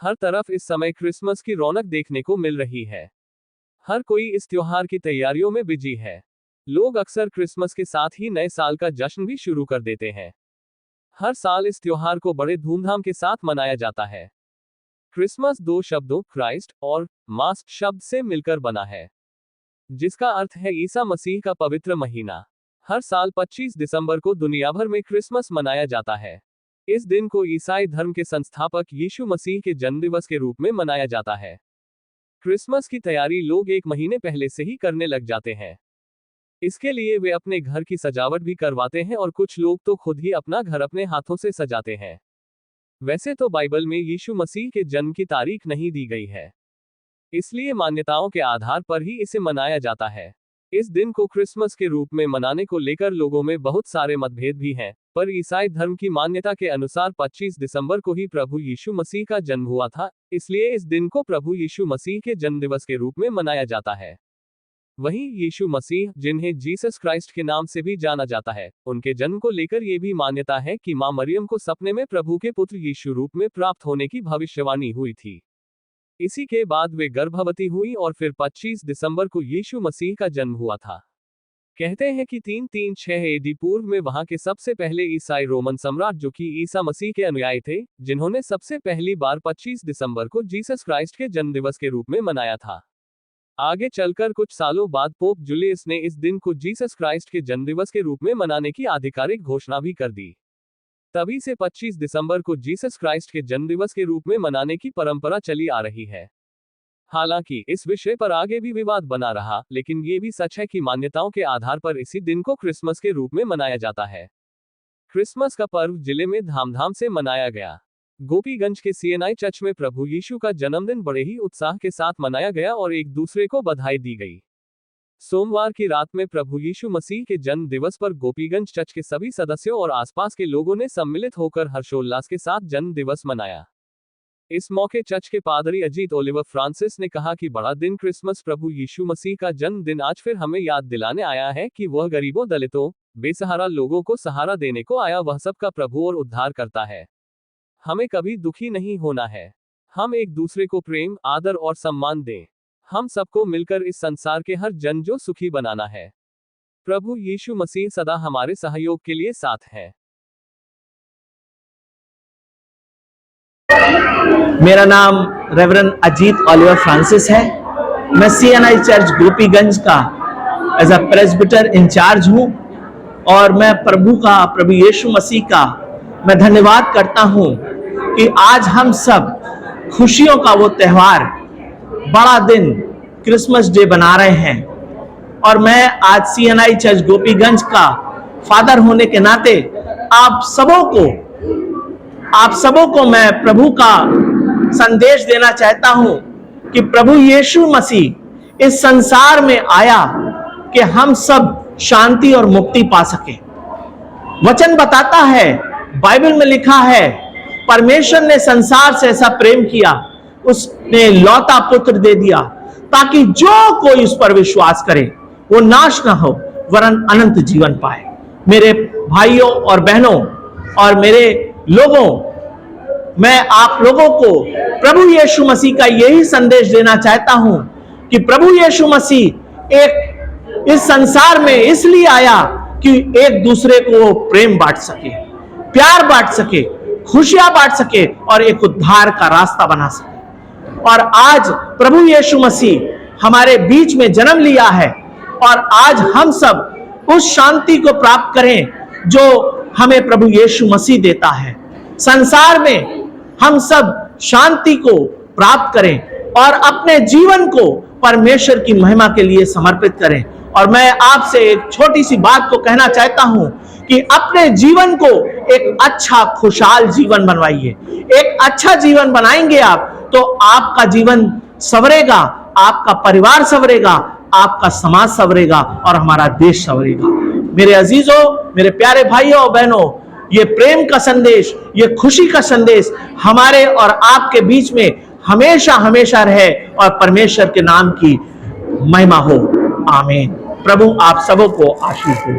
हर तरफ इस समय क्रिसमस की रौनक देखने को मिल रही है। हर कोई इस त्योहार की तैयारियों में बिजी है। लोग अक्सर क्रिसमस के साथ ही नए साल का जश्न भी शुरू कर देते हैं। हर साल इस त्योहार को बड़े धूमधाम के साथ मनाया जाता है। क्रिसमस दो शब्दों क्राइस्ट और मास शब्द से मिलकर बना है, जिसका अर्थ है ईसा मसीह का पवित्र महीना। हर साल 25 दिसंबर को दुनिया भर में क्रिसमस मनाया जाता है। इस दिन को ईसाई धर्म के संस्थापक यीशु मसीह के जन्मदिवस के रूप में मनाया जाता है। क्रिसमस की तैयारी लोग एक महीने पहले से ही करने लग जाते हैं। इसके लिए वे अपने घर की सजावट भी करवाते हैं और कुछ लोग तो खुद ही अपना घर अपने हाथों से सजाते हैं। वैसे तो बाइबल में यीशु मसीह के जन्म की तारीख नहीं दी गई है, इसलिए मान्यताओं के आधार पर ही इसे मनाया जाता है। इस दिन को क्रिसमस के रूप में मनाने को लेकर लोगों में बहुत सारे मतभेद भी हैं, पर ईसाई धर्म की मान्यता के अनुसार 25 दिसंबर को ही प्रभु यीशु मसीह का जन्म हुआ था, इसलिए इस दिन को प्रभु यीशु मसीह के जन्मदिवस के रूप में मनाया जाता है। वहीं यीशु मसीह, जिन्हें जीसस क्राइस्ट के नाम से भी जाना जाता है, उनके जन्म को लेकर ये भी मान्यता है कि मां मरियम को सपने में प्रभु के पुत्र यीशु रूप में प्राप्त होने की भविष्यवाणी हुई थी। इसी के बाद वे गर्भवती हुई और फिर 25 दिसंबर को यीशु मसीह का जन्म हुआ था। कहते हैं कि 336 एडी पूर्व में वहां के सबसे पहले ईसाई रोमन सम्राट, जो कि ईसा मसीह के अनुयायी थे, जिन्होंने सबसे पहली बार 25 दिसंबर को जीसस क्राइस्ट के जन्मदिवस के रूप में मनाया था। आगे चलकर कुछ सालों बाद पोप जूलियस ने इस दिन को जीसस क्राइस्ट के जन्मदिवस के रूप में मनाने की आधिकारिक घोषणा भी कर दी। तभी से 25 दिसंबर को जीसस क्राइस्ट के जन्मदिवस के रूप में मनाने की परंपरा चली आ रही है। हालांकि इस विषय पर आगे भी विवाद बना रहा, लेकिन ये भी सच है कि मान्यताओं के आधार पर इसी दिन को क्रिसमस के रूप में मनाया जाता है। क्रिसमस का पर्व जिले में धामधाम से मनाया गया। गोपीगंज के सीएनआई चर्च में प्रभु यीशु का जन्मदिन बड़े ही उत्साह के साथ मनाया गया और एक दूसरे को बधाई दी गई। सोमवार की रात में प्रभु यीशु मसीह के जन्म दिवस पर गोपीगंज चर्च के सभी सदस्यों और आसपास के लोगों ने सम्मिलित होकर हर्षोल्लास के साथ जन्म दिवस मनाया। इस मौके चर्च के पादरी अजीत ओलिवर फ्रांसिस ने कहा कि बड़ा दिन क्रिसमस प्रभु यीशु मसीह का जन्मदिन आज फिर हमें याद दिलाने आया है कि वह गरीबों, दलितों, बेसहारा लोगों को सहारा देने को आया, वह सबका प्रभु और उद्धार करता है। हमें कभी दुखी नहीं होना है। हम एक दूसरे को प्रेम, आदर और सम्मान दें। हम सबको मिलकर इस संसार के हर जन को सुखी बनाना है। प्रभु यीशु मसीह सदा हमारे सहयोग के लिए साथ है। मेरा नाम रेवरेंड अजीत ओलिवर फ्रांसिस है। मैं सीएनआई चर्च गोपीगंज का एज अ प्रेस्बिटर इंचार्ज हूं और मैं प्रभु यीशु मसीह का मैं धन्यवाद करता हूं कि आज हम सब खुशियों का वो त्योहार, बड़ा दिन क्रिसमस डे बना रहे हैं। और मैं आज सीएनआई चर्च गोपीगंज का फादर होने के नाते आप सबों को मैं प्रभु का संदेश देना चाहता हूं कि प्रभु यीशु मसीह इस संसार में आया कि हम सब शांति और मुक्ति पा सके। वचन बताता है, बाइबल में लिखा है, परमेश्वर ने संसार से ऐसा प्रेम किया, उसने लौता पुत्र दे दिया ताकि जो कोई उस पर विश्वास करे वो नाश ना हो वरन अनंत जीवन पाए। मेरे भाइयों और बहनों और मेरे लोगों, मैं आप लोगों को प्रभु यीशु मसीह का यही संदेश देना चाहता हूं कि प्रभु यीशु मसीह इस संसार में इसलिए आया कि एक दूसरे को प्रेम बांट सके, प्यार बांट सके, खुशियां बांट सके और एक उद्धार का रास्ता बना सके। और आज प्रभु यीशु मसीह हमारे बीच में जन्म लिया है और आज हम सब उस शांति को प्राप्त करें जो हमें प्रभु यीशु मसीह देता है। संसार में हम सब शांति को प्राप्त करें और अपने जीवन को परमेश्वर की महिमा के लिए समर्पित करें। और मैं आपसे एक छोटी सी बात को कहना चाहता हूं कि अपने जीवन को एक अच्छा खुशहाल जीवन बनवाइए। एक अच्छा जीवन बनाएंगे आप तो आपका जीवन संवरेगा, आपका परिवार संवरेगा, आपका समाज संवरेगा और हमारा देश संवरेगा। मेरे अजीजों, मेरे प्यारे भाइयों और बहनों, ये प्रेम का संदेश, ये खुशी का संदेश हमारे और आपके बीच में हमेशा हमेशा रहे और परमेश्वर के नाम की महिमा हो। आमीन। प्रभु आप सबों को आशीष दे।